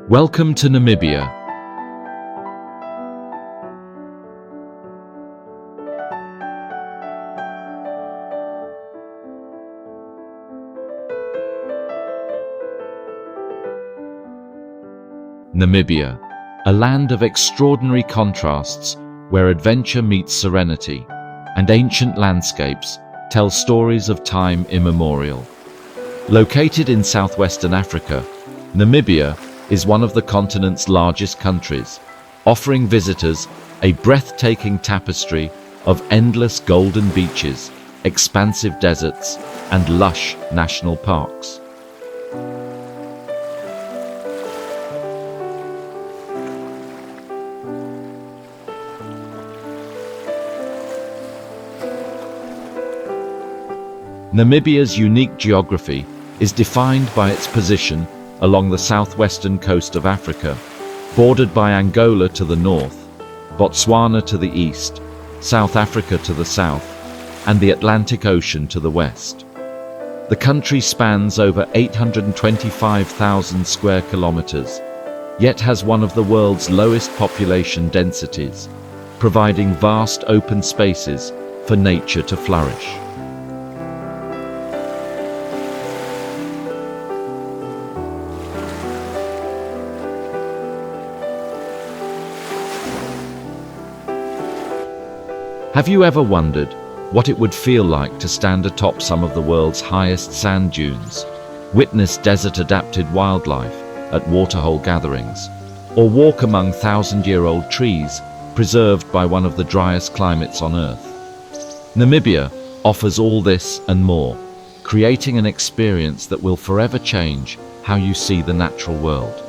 Welcome to Namibia. Namibia, a land of extraordinary contrasts where adventure meets serenity, and ancient landscapes tell stories of time immemorial. Located in southwestern Africa, Namibia is one of the continent's largest countries, offering visitors a breathtaking tapestry of endless golden beaches, expansive deserts, and lush national parks. Namibia's unique geography is defined by its position along the southwestern coast of Africa, bordered by Angola to the north, Botswana to the east, South Africa to the south, and the Atlantic Ocean to the west. The country spans over 825,000 square kilometers, yet has one of the world's lowest population densities, providing vast open spaces for nature to flourish. Have you ever wondered what it would feel like to stand atop some of the world's highest sand dunes, witness desert-adapted wildlife at waterhole gatherings, or walk among thousand-year-old trees preserved by one of the driest climates on Earth? Namibia offers all this and more, creating an experience that will forever change how you see the natural world.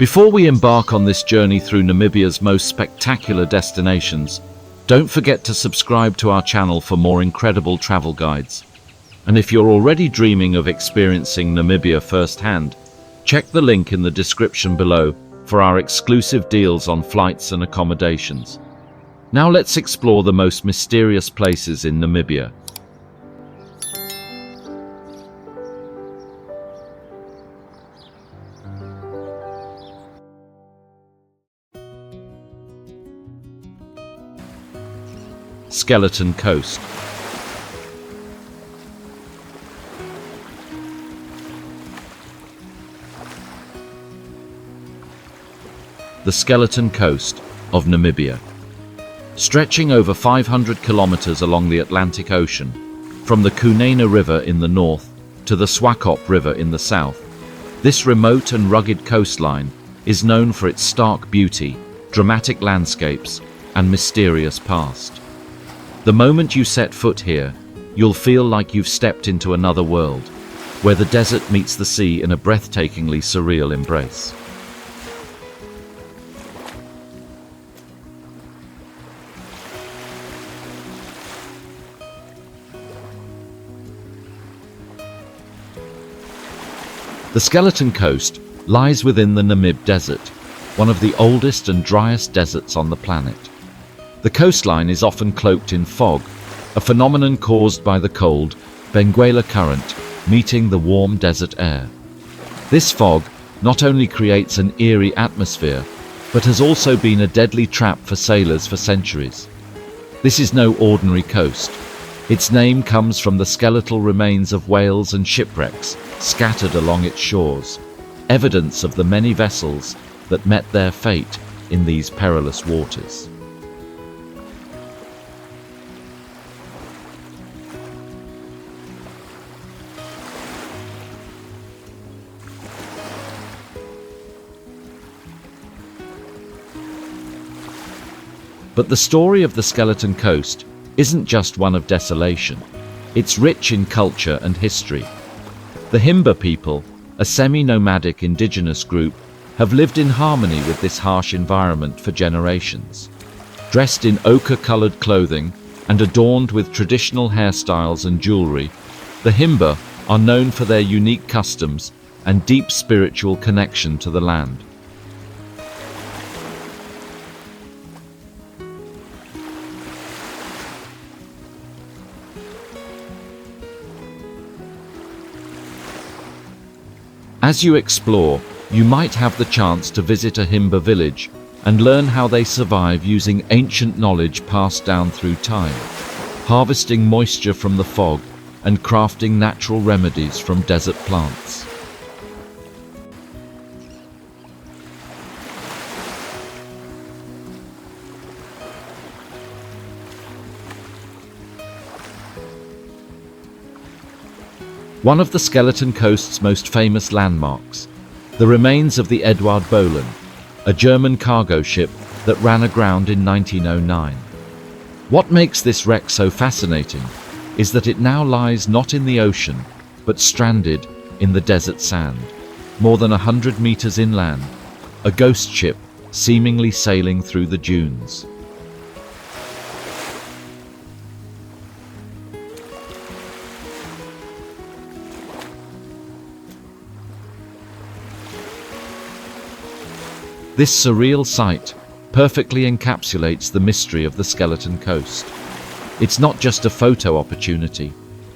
Before we embark on this journey through Namibia's most spectacular destinations, don't forget to subscribe to our channel for more incredible travel guides. And if you're already dreaming of experiencing Namibia firsthand, check the link in the description below for our exclusive deals on flights and accommodations. Now let's explore the most mysterious places in Namibia. Skeleton Coast. The Skeleton Coast of Namibia. Stretching over 500 kilometers along the Atlantic Ocean, from the Kunene River in the north to the Swakop River in the south, this remote and rugged coastline is known for its stark beauty, dramatic landscapes, and mysterious past. The moment you set foot here, you'll feel like you've stepped into another world, where the desert meets the sea in a breathtakingly surreal embrace. The Skeleton Coast lies within the Namib Desert, one of the oldest and driest deserts on the planet. The coastline is often cloaked in fog, a phenomenon caused by the cold Benguela Current meeting the warm desert air. This fog not only creates an eerie atmosphere, but has also been a deadly trap for sailors for centuries. This is no ordinary coast. Its name comes from the skeletal remains of whales and shipwrecks scattered along its shores, evidence of the many vessels that met their fate in these perilous waters. But the story of the Skeleton Coast isn't just one of desolation. It's rich in culture and history. The Himba people, a semi-nomadic indigenous group, have lived in harmony with this harsh environment for generations. Dressed in ochre-colored clothing and adorned with traditional hairstyles and jewelry, the Himba are known for their unique customs and deep spiritual connection to the land. As you explore, you might have the chance to visit a Himba village and learn how they survive using ancient knowledge passed down through time, harvesting moisture from the fog and crafting natural remedies from desert plants. One of the Skeleton Coast's most famous landmarks, the remains of the Eduard Bohlen, a German cargo ship that ran aground in 1909. What makes this wreck so fascinating is that it now lies not in the ocean, but stranded in the desert sand, more than 100 meters inland, a ghost ship seemingly sailing through the dunes. This surreal sight perfectly encapsulates the mystery of the Skeleton Coast. It's not just a photo opportunity,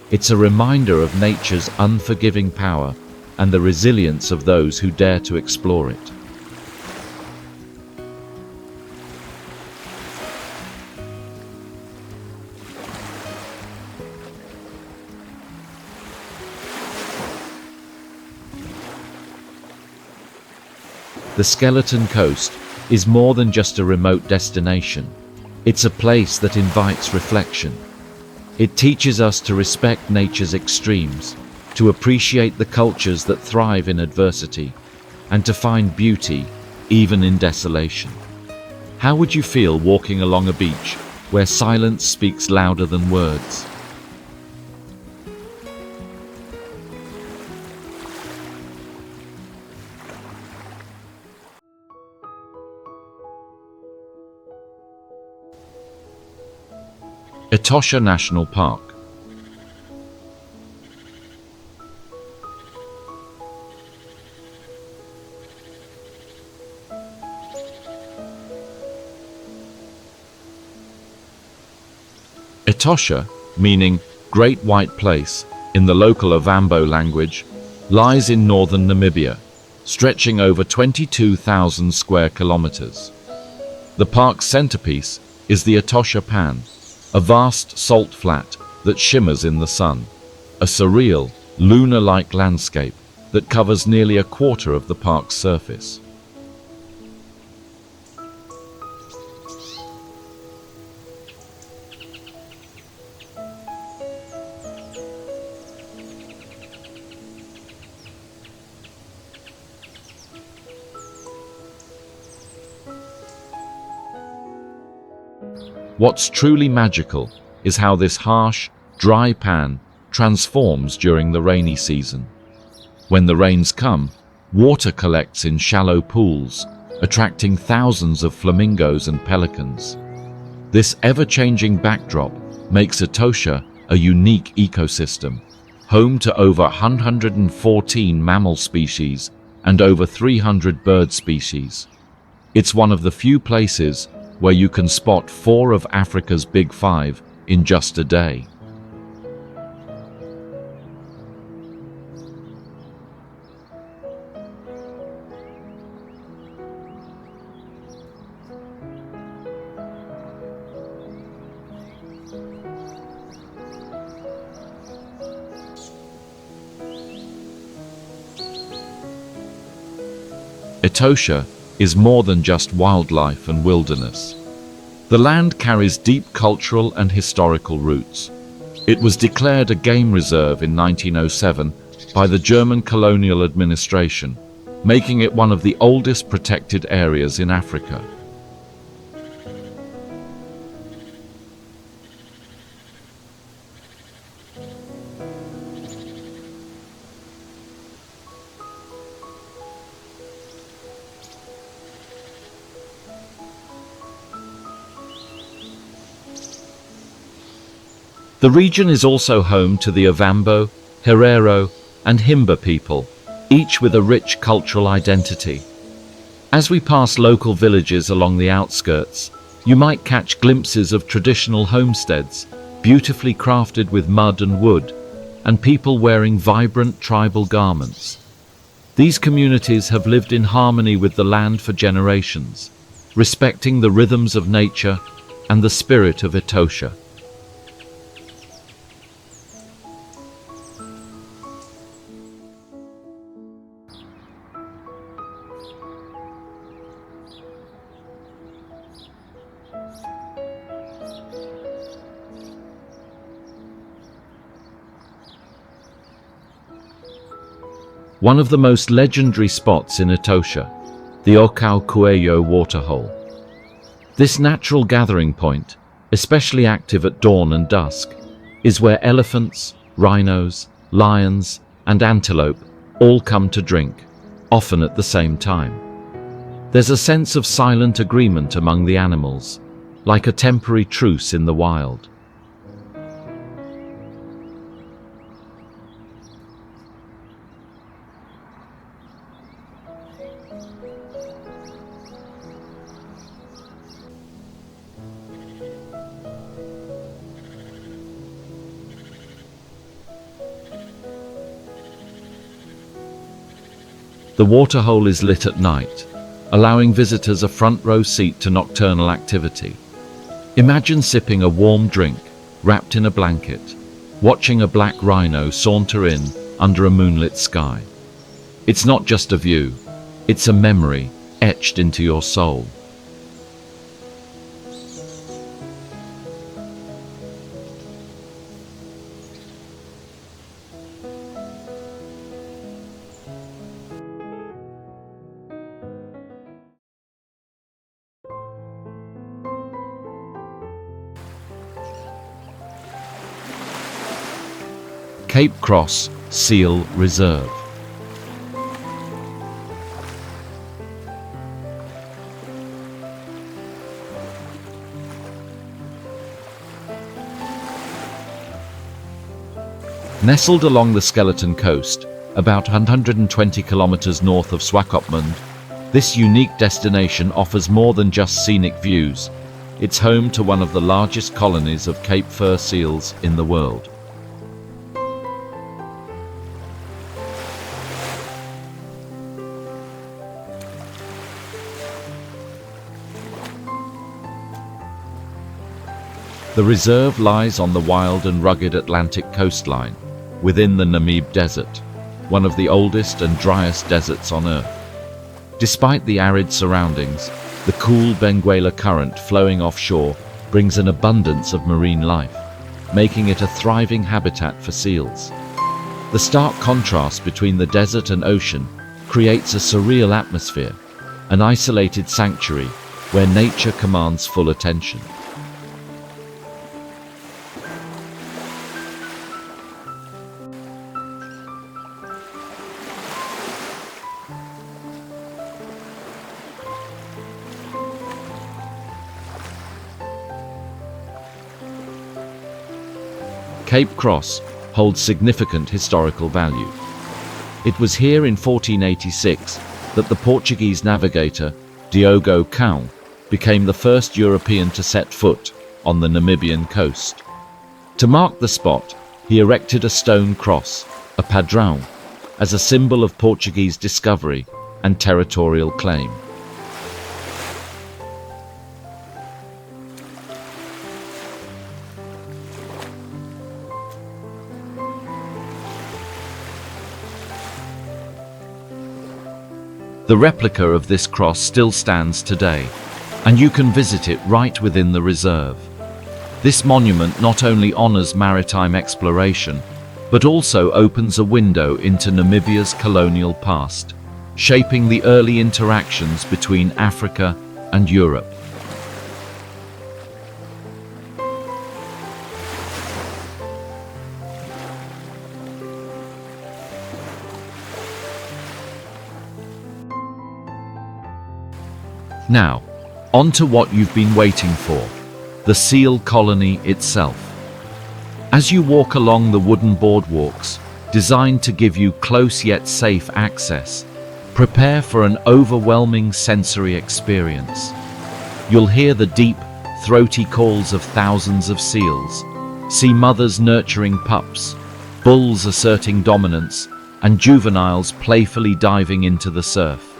it's a reminder of nature's unforgiving power and the resilience of those who dare to explore it. The Skeleton Coast is more than just a remote destination. It's a place that invites reflection. It teaches us to respect nature's extremes, to appreciate the cultures that thrive in adversity, and to find beauty even in desolation. How would you feel walking along a beach where silence speaks louder than words? Etosha National Park. Etosha, meaning Great White Place in the local Ovambo language, lies in northern Namibia, stretching over 22,000 square kilometers. The park's centerpiece is the Etosha Pan, a vast salt flat that shimmers in the sun, a surreal, lunar-like landscape that covers nearly a quarter of the park's surface. What's truly magical is how this harsh, dry pan transforms during the rainy season. When the rains come, water collects in shallow pools, attracting thousands of flamingos and pelicans. This ever-changing backdrop makes Etosha a unique ecosystem, home to over 114 mammal species and over 300 bird species. It's one of the few places where you can spot 4 of Africa's Big Five in just a day. Etosha is more than just wildlife and wilderness. The land carries deep cultural and historical roots. It was declared a game reserve in 1907 by the German colonial administration, making it one of the oldest protected areas in Africa. The region is also home to the Ovambo, Herero, and Himba people, each with a rich cultural identity. As we pass local villages along the outskirts, you might catch glimpses of traditional homesteads, beautifully crafted with mud and wood, and people wearing vibrant tribal garments. These communities have lived in harmony with the land for generations, respecting the rhythms of nature and the spirit of Etosha. One of the most legendary spots in Etosha, the Okau waterhole. This natural gathering point, especially active at dawn and dusk, is where elephants, rhinos, lions, and antelope all come to drink, often at the same time. There's a sense of silent agreement among the animals, like a temporary truce in the wild. The waterhole is lit at night, allowing visitors a front row seat to nocturnal activity. Imagine sipping a warm drink, wrapped in a blanket, watching a black rhino saunter in under a moonlit sky. It's not just a view, it's a memory etched into your soul. Cape Cross Seal Reserve. Nestled along the Skeleton Coast, about 120 kilometers north of Swakopmund, this unique destination offers more than just scenic views. It's home to one of the largest colonies of Cape fur seals in the world. The reserve lies on the wild and rugged Atlantic coastline, within the Namib Desert, one of the oldest and driest deserts on Earth. Despite the arid surroundings, the cool Benguela current flowing offshore brings an abundance of marine life, making it a thriving habitat for seals. The stark contrast between the desert and ocean creates a surreal atmosphere, an isolated sanctuary where nature commands full attention. Cape Cross holds significant historical value. It was here in 1486 that the Portuguese navigator Diogo Cao became the first European to set foot on the Namibian coast. To mark the spot, he erected a stone cross, a padrão, as a symbol of Portuguese discovery and territorial claim. The replica of this cross still stands today, and you can visit it right within the reserve. This monument not only honors maritime exploration, but also opens a window into Namibia's colonial past, shaping the early interactions between Africa and Europe. Now, on to what you've been waiting for, the seal colony itself. As you walk along the wooden boardwalks, designed to give you close yet safe access, prepare for an overwhelming sensory experience. You'll hear the deep, throaty calls of thousands of seals, see mothers nurturing pups, bulls asserting dominance, and juveniles playfully diving into the surf.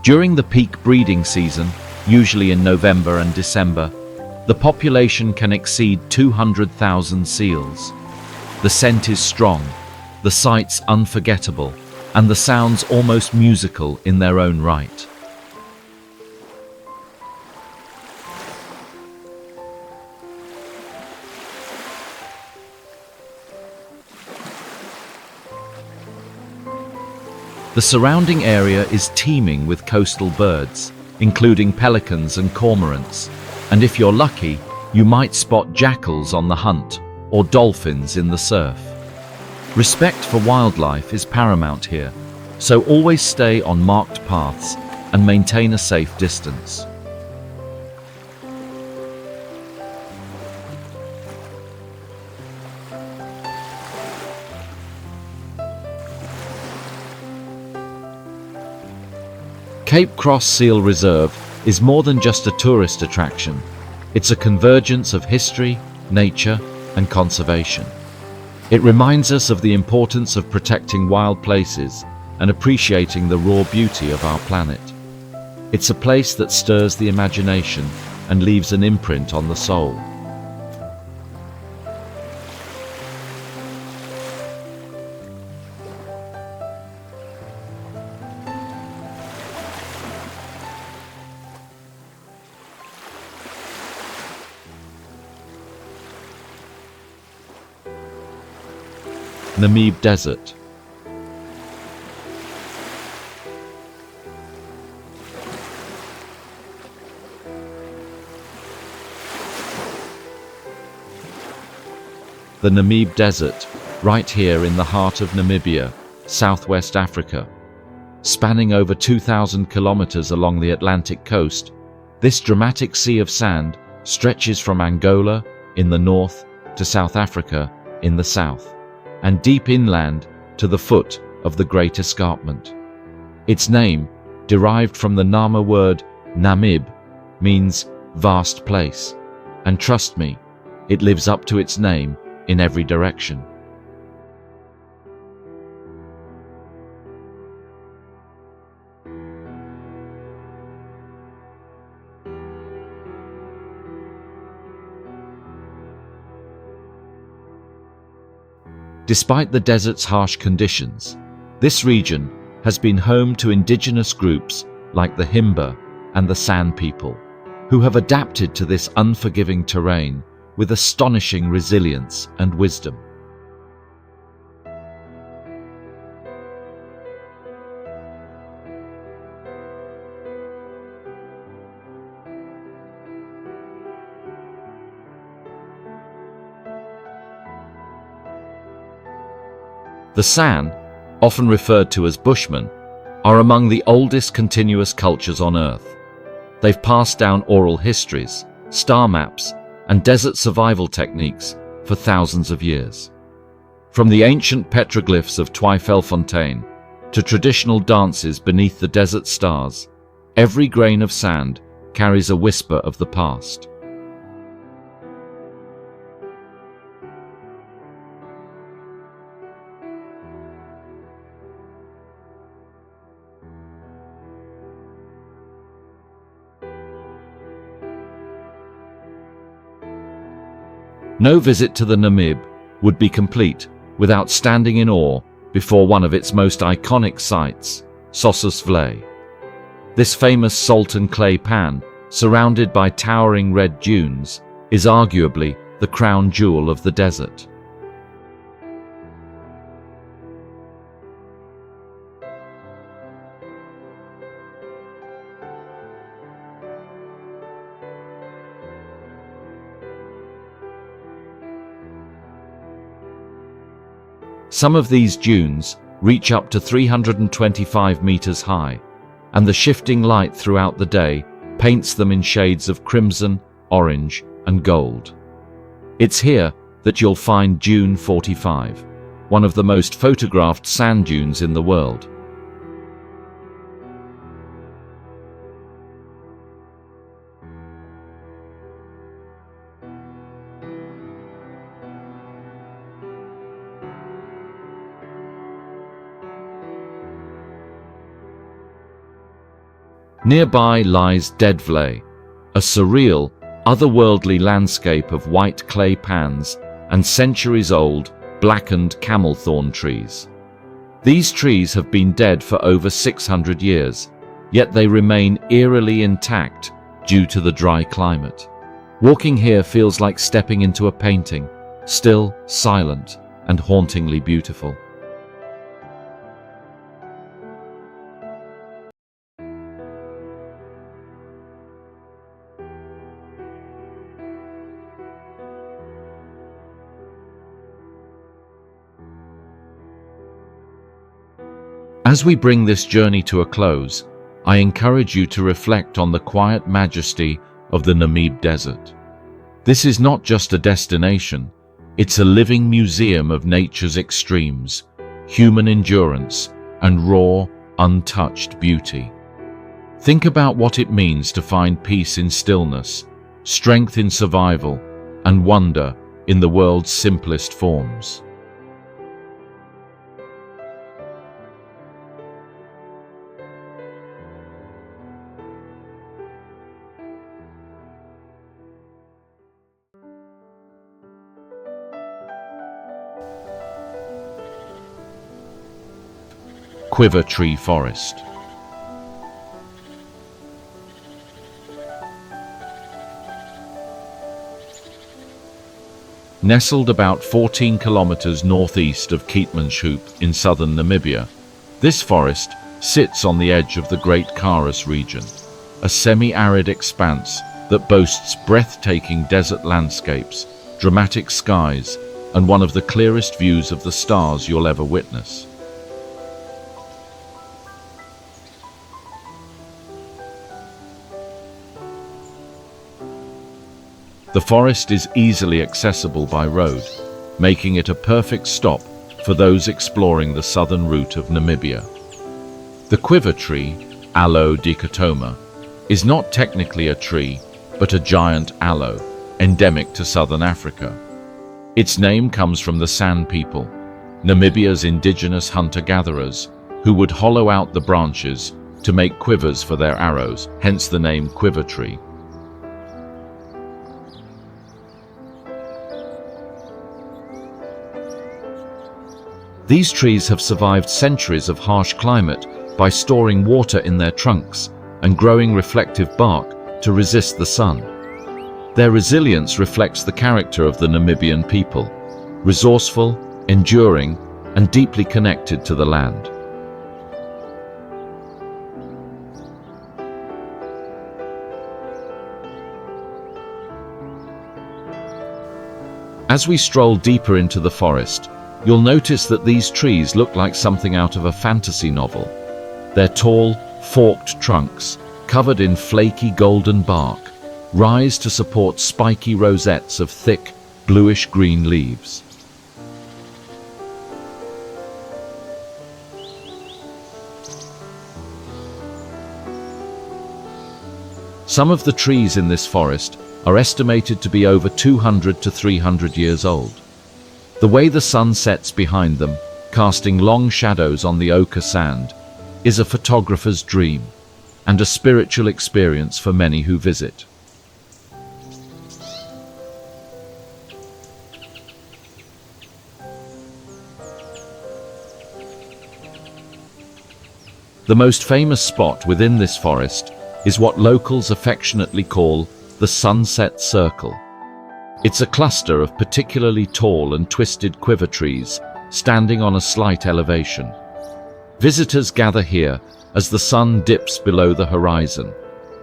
During the peak breeding season, usually in November and December, the population can exceed 200,000 seals. The scent is strong, the sights unforgettable, and the sounds almost musical in their own right. The surrounding area is teeming with coastal birds, including pelicans and cormorants, and if you're lucky, you might spot jackals on the hunt or dolphins in the surf. Respect for wildlife is paramount here, so always stay on marked paths and maintain a safe distance. Cape Cross Seal Reserve is more than just a tourist attraction. It's a convergence of history, nature, and conservation. It reminds us of the importance of protecting wild places and appreciating the raw beauty of our planet. It's a place that stirs the imagination and leaves an imprint on the soul. Namib Desert. The Namib Desert, right here in the heart of Namibia, Southwest Africa. Spanning over 2,000 kilometers along the Atlantic coast, this dramatic sea of sand stretches from Angola in the north to South Africa in the south, and deep inland to the foot of the Great Escarpment. Its name, derived from the Nama word Namib, means vast place, and trust me, it lives up to its name in every direction. Despite the desert's harsh conditions, this region has been home to indigenous groups like the Himba and the San people, who have adapted to this unforgiving terrain with astonishing resilience and wisdom. The San, often referred to as Bushmen, are among the oldest continuous cultures on Earth. They've passed down oral histories, star maps, and desert survival techniques for thousands of years. From the ancient petroglyphs of Twyfelfontein to traditional dances beneath the desert stars, every grain of sand carries a whisper of the past. No visit to the Namib would be complete without standing in awe before one of its most iconic sites, Sossusvlei. This famous salt and clay pan, surrounded by towering red dunes, is arguably the crown jewel of the desert. Some of these dunes reach up to 325 meters high, and the shifting light throughout the day paints them in shades of crimson, orange, and gold. It's here that you'll find Dune 45, one of the most photographed sand dunes in the world. Nearby lies Deadvley, a surreal, otherworldly landscape of white clay pans and centuries-old, blackened camel thorn trees. These trees have been dead for over 600 years, yet they remain eerily intact due to the dry climate. Walking here feels like stepping into a painting, still, silent, and hauntingly beautiful. As we bring this journey to a close, I encourage you to reflect on the quiet majesty of the Namib Desert. This is not just a destination, it's a living museum of nature's extremes, human endurance, and raw, untouched beauty. Think about what it means to find peace in stillness, strength in survival, and wonder in the world's simplest forms. Quiver Tree Forest. Nestled about 14 kilometers northeast of Keetmanshoop in southern Namibia, this forest sits on the edge of the Great Karus region, a semi-arid expanse that boasts breathtaking desert landscapes, dramatic skies, and one of the clearest views of the stars you'll ever witness. The forest is easily accessible by road, making it a perfect stop for those exploring the southern route of Namibia. The quiver tree, Aloe dichotoma, is not technically a tree, but a giant aloe, endemic to southern Africa. Its name comes from the San people, Namibia's indigenous hunter-gatherers, who would hollow out the branches to make quivers for their arrows, hence the name quiver tree. These trees have survived centuries of harsh climate by storing water in their trunks and growing reflective bark to resist the sun. Their resilience reflects the character of the Namibian people, resourceful, enduring, and deeply connected to the land. As we stroll deeper into the forest, you'll notice that these trees look like something out of a fantasy novel. Their tall, forked trunks, covered in flaky golden bark, rise to support spiky rosettes of thick, bluish-green leaves. Some of the trees in this forest are estimated to be over 200 to 300 years old. The way the sun sets behind them, casting long shadows on the ochre sand, is a photographer's dream and a spiritual experience for many who visit. The most famous spot within this forest is what locals affectionately call the Sunset Circle. It's a cluster of particularly tall and twisted quiver trees standing on a slight elevation. Visitors gather here as the sun dips below the horizon,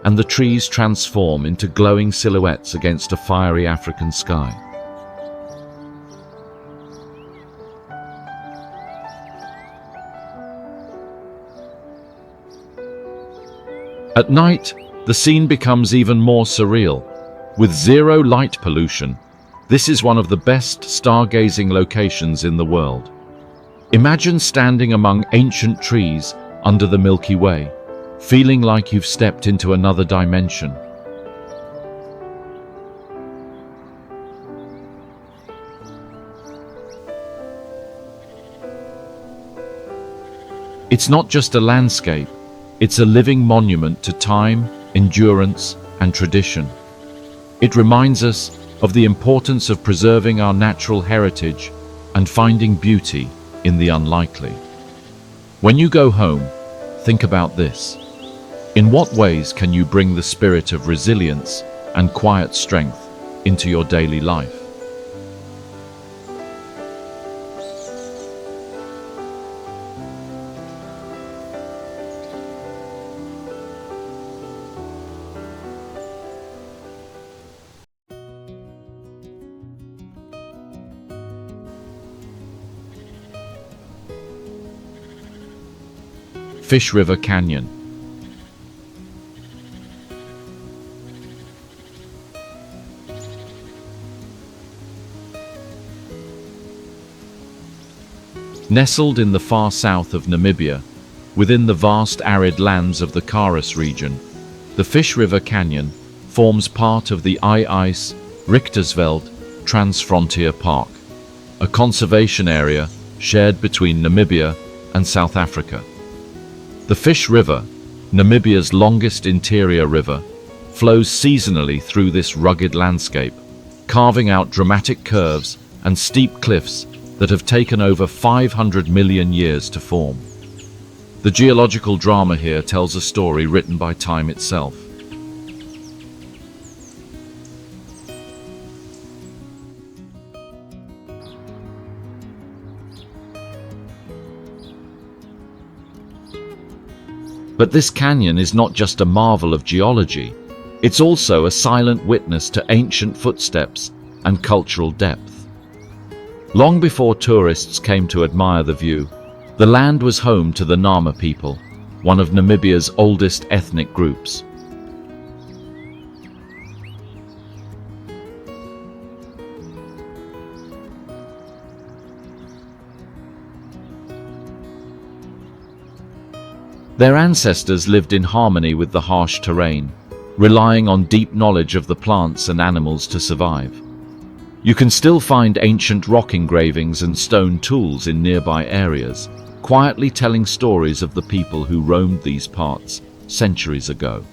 and the trees transform into glowing silhouettes against a fiery African sky. At night, the scene becomes even more surreal. With zero light pollution, this is one of the best stargazing locations in the world. Imagine standing among ancient trees under the Milky Way, feeling like you've stepped into another dimension. It's not just a landscape, it's a living monument to time, endurance, and tradition. It reminds us of the importance of preserving our natural heritage and finding beauty in the unlikely. When you go home, think about this. In what ways can you bring the spirit of resilience and quiet strength into your daily life? Fish River Canyon. Nestled in the far south of Namibia, within the vast arid lands of the Karas region, the Fish River Canyon forms part of the Ice Richtersveld Transfrontier Park, a conservation area shared between Namibia and South Africa. The Fish River, Namibia's longest interior river, flows seasonally through this rugged landscape, carving out dramatic curves and steep cliffs that have taken over 500 million years to form. The geological drama here tells a story written by time itself. But this canyon is not just a marvel of geology, it's also a silent witness to ancient footsteps and cultural depth. Long before tourists came to admire the view, the land was home to the Nama people, one of Namibia's oldest ethnic groups. Their ancestors lived in harmony with the harsh terrain, relying on deep knowledge of the plants and animals to survive. You can still find ancient rock engravings and stone tools in nearby areas, quietly telling stories of the people who roamed these parts centuries ago.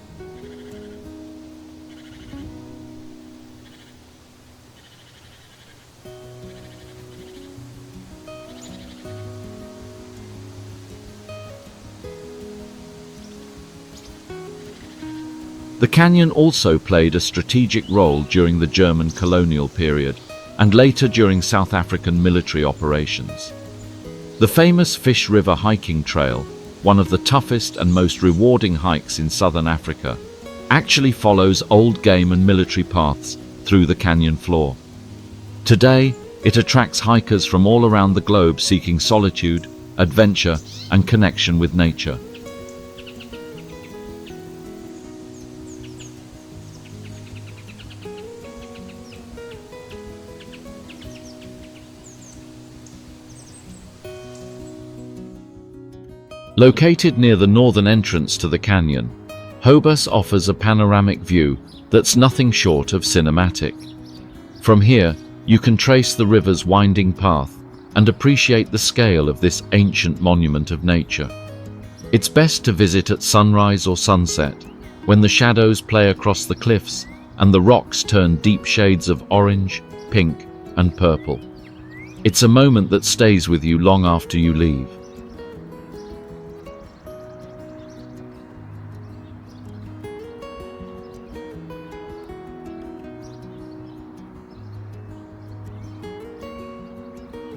The canyon also played a strategic role during the German colonial period and later during South African military operations. The famous Fish River hiking trail, one of the toughest and most rewarding hikes in southern Africa, actually follows old game and military paths through the canyon floor. Today, it attracts hikers from all around the globe seeking solitude, adventure, and connection with nature. Located near the northern entrance to the canyon, Hobus offers a panoramic view that's nothing short of cinematic. From here, you can trace the river's winding path and appreciate the scale of this ancient monument of nature. It's best to visit at sunrise or sunset, when the shadows play across the cliffs and the rocks turn deep shades of orange, pink, and purple. It's a moment that stays with you long after you leave.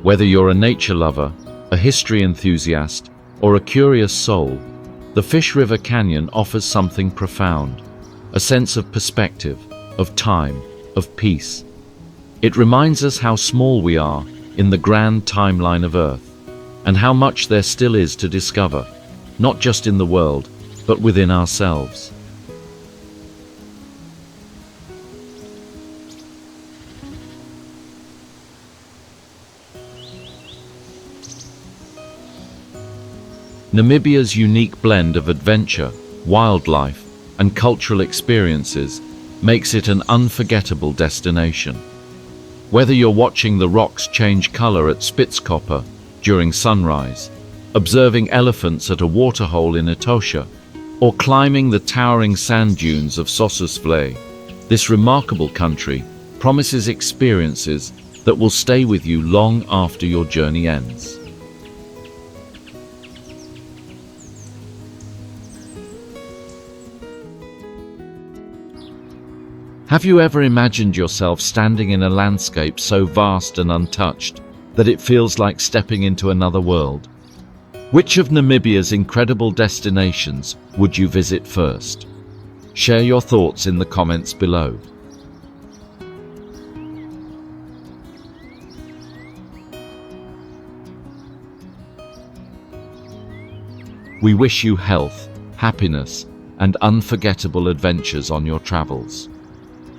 Whether you're a nature lover, a history enthusiast, or a curious soul, the Fish River Canyon offers something profound, a sense of perspective, of time, of peace. It reminds us how small we are in the grand timeline of Earth, and how much there still is to discover, not just in the world, but within ourselves. Namibia's unique blend of adventure, wildlife, and cultural experiences makes it an unforgettable destination. Whether you're watching the rocks change color at Spitzkoppe during sunrise, observing elephants at a waterhole in Etosha, or climbing the towering sand dunes of Sossusvlei, this remarkable country promises experiences that will stay with you long after your journey ends. Have you ever imagined yourself standing in a landscape so vast and untouched that it feels like stepping into another world? Which of Namibia's incredible destinations would you visit first? Share your thoughts in the comments below. We wish you health, happiness, and unforgettable adventures on your travels.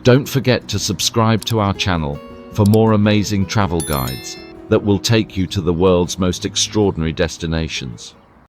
Don't forget to subscribe to our channel for more amazing travel guides that will take you to the world's most extraordinary destinations.